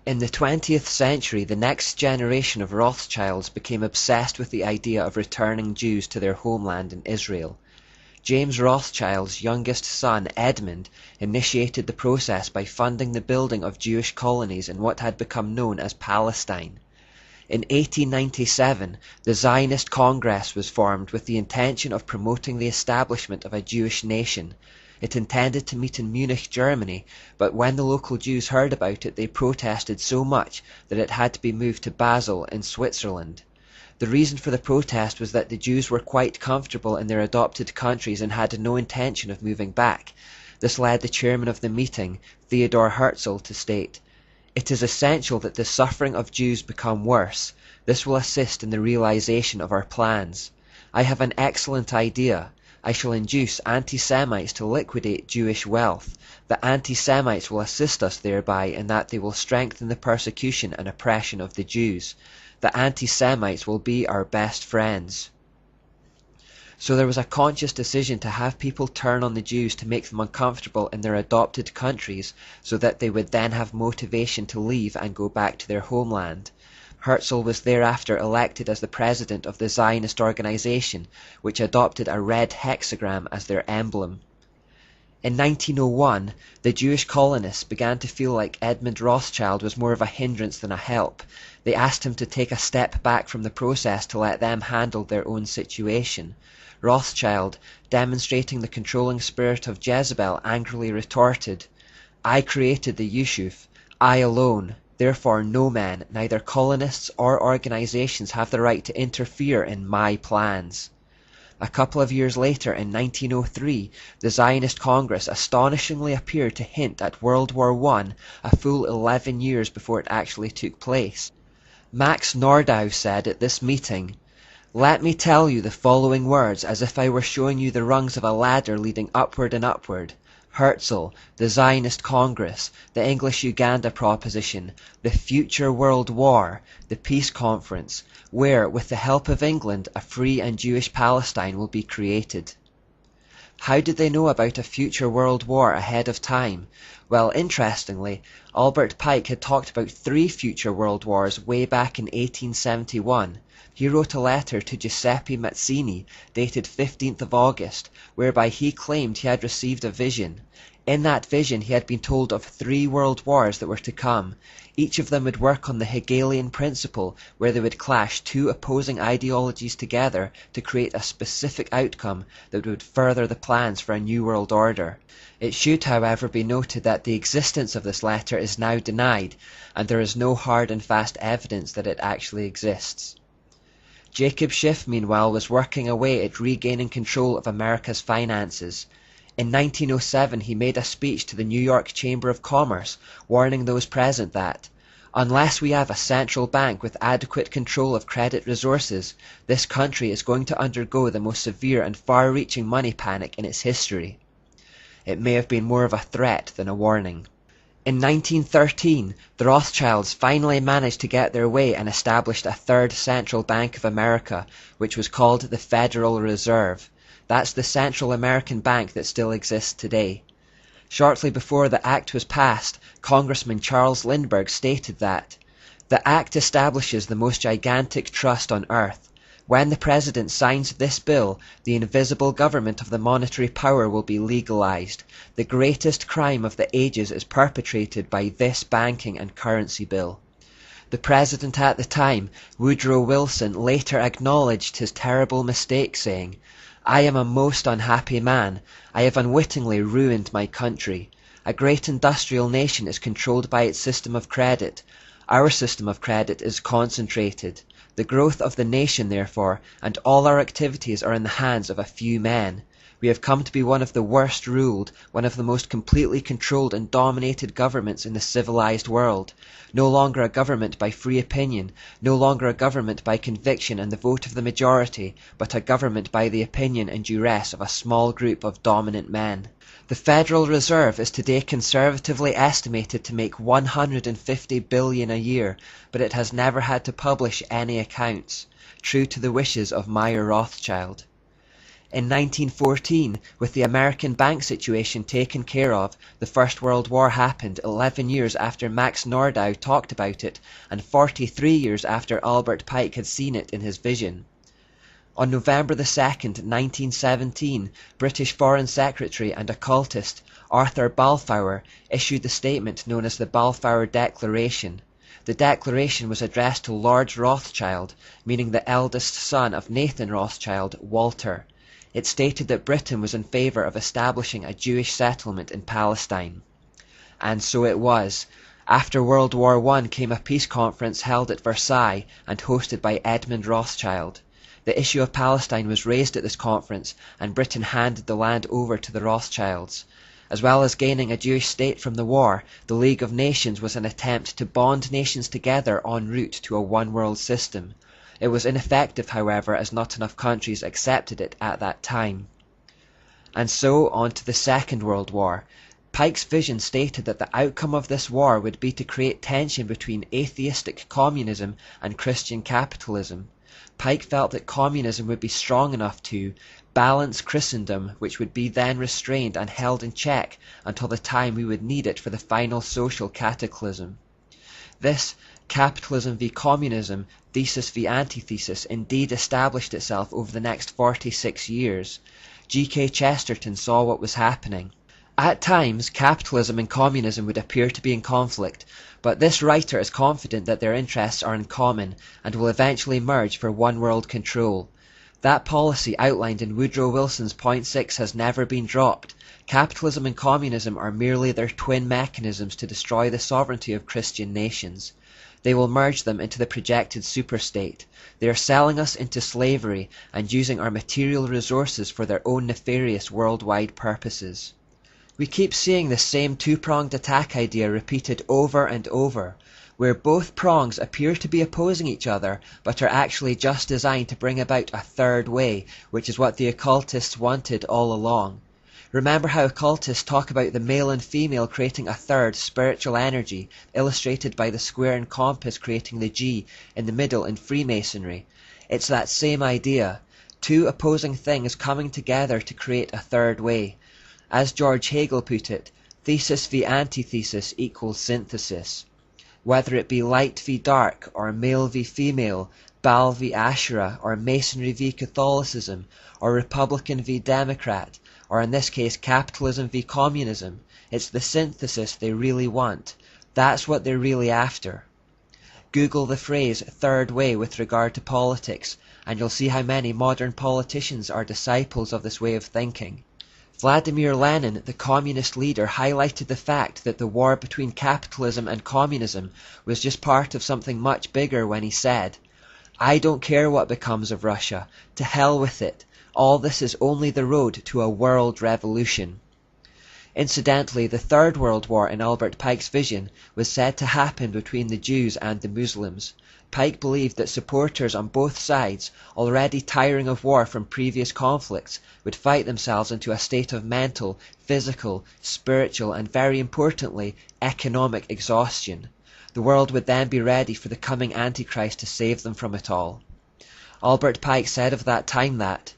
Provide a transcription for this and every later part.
In the 20th century, the next generation of Rothschilds became obsessed with the idea of returning Jews to their homeland in Israel. James Rothschild's youngest son, Edmund, initiated the process by funding the building of Jewish colonies in what had become known as Palestine. In 1897, the Zionist Congress was formed with the intention of promoting the establishment of a Jewish nation. It intended to meet in Munich, Germany, but when the local Jews heard about it, they protested so much that it had to be moved to Basel in Switzerland. The reason for the protest was that the Jews were quite comfortable in their adopted countries and had no intention of moving back. This led the chairman of the meeting, Theodor Herzl, to state, "It is essential that the suffering of Jews become worse. This will assist in the realization of our plans. I have an excellent idea. I shall induce anti-Semites to liquidate Jewish wealth. The anti-Semites will assist us thereby in that they will strengthen the persecution and oppression of the Jews. The anti-Semites will be our best friends." So there was a conscious decision to have people turn on the Jews to make them uncomfortable in their adopted countries so that they would then have motivation to leave and go back to their homeland. Herzl was thereafter elected as the president of the Zionist organization, which adopted a red hexagram as their emblem. In 1901, the Jewish colonists began to feel like Edmund Rothschild was more of a hindrance than a help. They asked him to take a step back from the process to let them handle their own situation. Rothschild, demonstrating the controlling spirit of Jezebel, angrily retorted, "I created the Yishuf, I alone. Therefore no man, neither colonists or organizations, have the right to interfere in my plans." A couple of years later, in 1903, the Zionist Congress astonishingly appeared to hint at World War I a full 11 years before it actually took place. Max Nordau said at this meeting, "Let me tell you the following words as if I were showing you the rungs of a ladder leading upward and upward. Herzl, the Zionist Congress, the English-Uganda proposition, the future World War, the Peace Conference, where, with the help of England, a free and Jewish Palestine will be created." How did they know about a future world war ahead of time? Well, interestingly, Albert Pike had talked about 3 future world wars way back in 1871. He wrote a letter to Giuseppe Mazzini, dated 15th of August, whereby he claimed he had received a vision. In that vision he had been told of 3 world wars that were to come. Each of them would work on the Hegelian principle, where they would clash 2 opposing ideologies together to create a specific outcome that would further the plans for a new world order. It should, however, be noted that the existence of this letter is now denied, and there is no hard and fast evidence that it actually exists. Jacob Schiff, meanwhile, was working away at regaining control of America's finances. In 1907 he made a speech to the New York Chamber of Commerce, warning those present that, "Unless we have a central bank with adequate control of credit resources, this country is going to undergo the most severe and far-reaching money panic in its history." It may have been more of a threat than a warning. In 1913, the Rothschilds finally managed to get their way and established a third central bank of America, which was called the Federal Reserve. That's the Central American Bank that still exists today. Shortly before the act was passed, Congressman Charles Lindbergh stated that, "The act establishes the most gigantic trust on earth. When the President signs this bill, the invisible government of the monetary power will be legalized. The greatest crime of the ages is perpetrated by this banking and currency bill." The President at the time, Woodrow Wilson, later acknowledged his terrible mistake, saying, "I am a most unhappy man. I have unwittingly ruined my country. A great industrial nation is controlled by its system of credit. Our system of credit is concentrated. The growth of the nation, therefore, and all our activities are in the hands of a few men. We have come to be one of the worst ruled, one of the most completely controlled and dominated governments in the civilized world. No longer a government by free opinion, no longer a government by conviction and the vote of the majority, but a government by the opinion and duress of a small group of dominant men. The Federal Reserve is today conservatively estimated to make $150 billion a year, but it has never had to publish any accounts, true to the wishes of Meyer Rothschild. In 1914, with the American bank situation taken care of, the First World War happened 11 years after Max Nordau talked about it, and 43 years after Albert Pike had seen it in his vision. On November 2nd, 1917, British Foreign Secretary and occultist Arthur Balfour issued the statement known as the Balfour Declaration. The declaration was addressed to Lord Rothschild, meaning the eldest son of Nathan Rothschild, Walter. It stated that Britain was in favour of establishing a Jewish settlement in Palestine. And so it was. After World War I came a peace conference held at Versailles and hosted by Edmund Rothschild. The issue of Palestine was raised at this conference, and Britain handed the land over to the Rothschilds. As well as gaining a Jewish state from the war, the League of Nations was an attempt to bond nations together en route to a one-world system. It was ineffective, however, as not enough countries accepted it at that time. And so on to the Second World War. Pike's vision stated that the outcome of this war would be to create tension between atheistic communism and Christian capitalism. Pike felt that communism would be strong enough to balance Christendom, which would be then restrained and held in check until the time we would need it for the final social cataclysm. This capitalism v communism, thesis v antithesis, indeed established itself over the next 46 years. G.K. Chesterton saw what was happening. At times, capitalism and communism would appear to be in conflict, but this writer is confident that their interests are in common and will eventually merge for one-world control. That policy outlined in Woodrow Wilson's Point 6 has never been dropped. Capitalism and communism are merely their twin mechanisms to destroy the sovereignty of Christian nations. They will merge them into the projected superstate. They are selling us into slavery and using our material resources for their own nefarious worldwide purposes. We keep seeing the same two-pronged attack idea repeated over and over, where both prongs appear to be opposing each other, but are actually just designed to bring about a third way, which is what the occultists wanted all along. Remember how occultists talk about the male and female creating a third spiritual energy, illustrated by the square and compass creating the G in the middle in Freemasonry. It's that same idea. Two opposing things coming together to create a third way. As George Hegel put it, thesis v antithesis equals synthesis. Whether it be light v dark, or male v female, Baal v Asherah, or Masonry v Catholicism, or Republican v Democrat, or in this case capitalism v communism, it's the synthesis they really want. That's what they're really after. Google the phrase third way with regard to politics, and you'll see how many modern politicians are disciples of this way of thinking. Vladimir Lenin, the communist leader, highlighted the fact that the war between capitalism and communism was just part of something much bigger when he said, "I don't care what becomes of Russia. To hell with it. All this is only the road to a world revolution." Incidentally, the Third World War in Albert Pike's vision was said to happen between the Jews and the Muslims. Pike believed that supporters on both sides, already tiring of war from previous conflicts, would fight themselves into a state of mental, physical, spiritual, and very importantly, economic exhaustion. The world would then be ready for the coming Antichrist to save them from it all. Albert Pike said of that time that,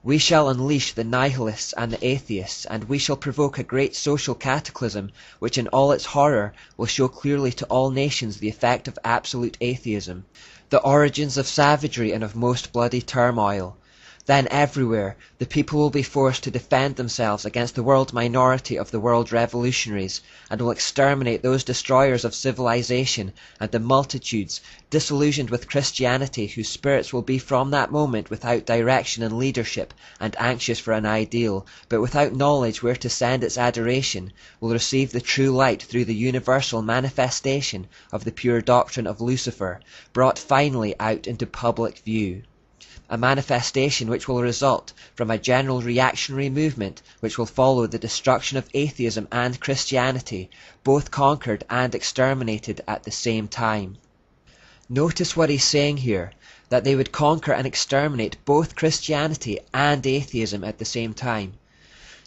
"We shall unleash the nihilists and the atheists, and we shall provoke a great social cataclysm, which in all its horror will show clearly to all nations the effect of absolute atheism, the origins of savagery and of most bloody turmoil. Then everywhere, the people will be forced to defend themselves against the world minority of the world revolutionaries, and will exterminate those destroyers of civilization and the multitudes, disillusioned with Christianity, whose spirits will be from that moment without direction and leadership, and anxious for an ideal, but without knowledge where to send its adoration, will receive the true light through the universal manifestation of the pure doctrine of Lucifer, brought finally out into public view. A manifestation which will result from a general reactionary movement which will follow the destruction of atheism and Christianity, both conquered and exterminated at the same time." Notice what he's saying here, that they would conquer and exterminate both Christianity and atheism at the same time.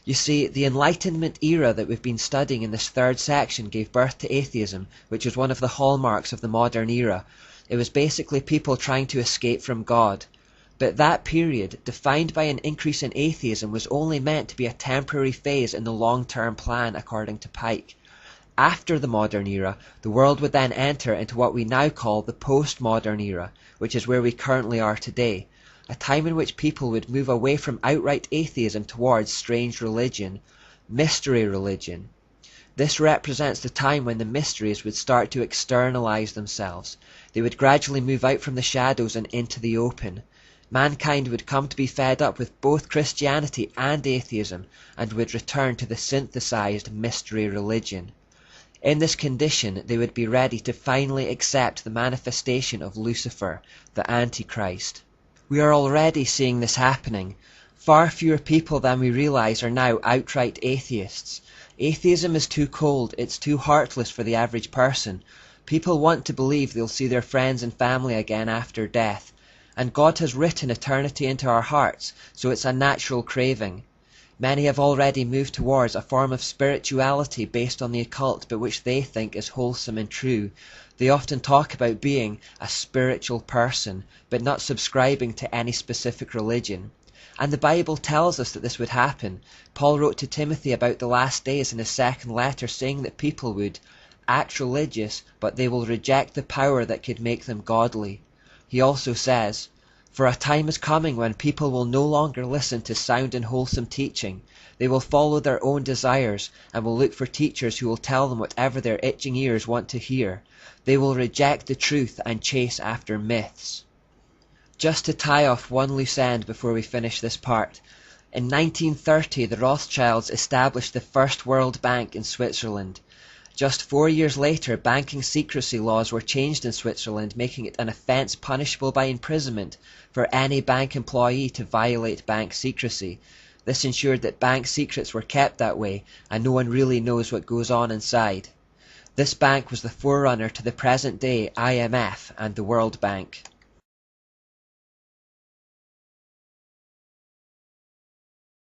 You see, the Enlightenment era that we've been studying in this third section gave birth to atheism, which was one of the hallmarks of the modern era. It was basically people trying to escape from God. But that period, defined by an increase in atheism, was only meant to be a temporary phase in the long-term plan, according to Pike. After the modern era, the world would then enter into what we now call the postmodern era, which is where we currently are today, a time in which people would move away from outright atheism towards strange religion, mystery religion. This represents the time when the mysteries would start to externalize themselves. They would gradually move out from the shadows and into the open. Mankind would come to be fed up with both Christianity and atheism and would return to the synthesized mystery religion. In this condition, they would be ready to finally accept the manifestation of Lucifer, the Antichrist. We are already seeing this happening. Far fewer people than we realize are now outright atheists. Atheism is too cold, it's too heartless for the average person. People want to believe they'll see their friends and family again after death. And God has written eternity into our hearts, so it's a natural craving. Many have already moved towards a form of spirituality based on the occult, but which they think is wholesome and true. They often talk about being a spiritual person, but not subscribing to any specific religion. And the Bible tells us that this would happen. Paul wrote to Timothy about the last days in his second letter, saying that people would act religious, but they will reject the power that could make them godly. He also says, "For a time is coming when people will no longer listen to sound and wholesome teaching. They will follow their own desires and will look for teachers who will tell them whatever their itching ears want to hear. They will reject the truth and chase after myths." Just to tie off one loose end before we finish this part, in 1930 the Rothschilds established the first World Bank in Switzerland. Just 4 years later, banking secrecy laws were changed in Switzerland, making it an offence punishable by imprisonment for any bank employee to violate bank secrecy. This ensured that bank secrets were kept that way, and no one really knows what goes on inside. This bank was the forerunner to the present-day IMF and the World Bank.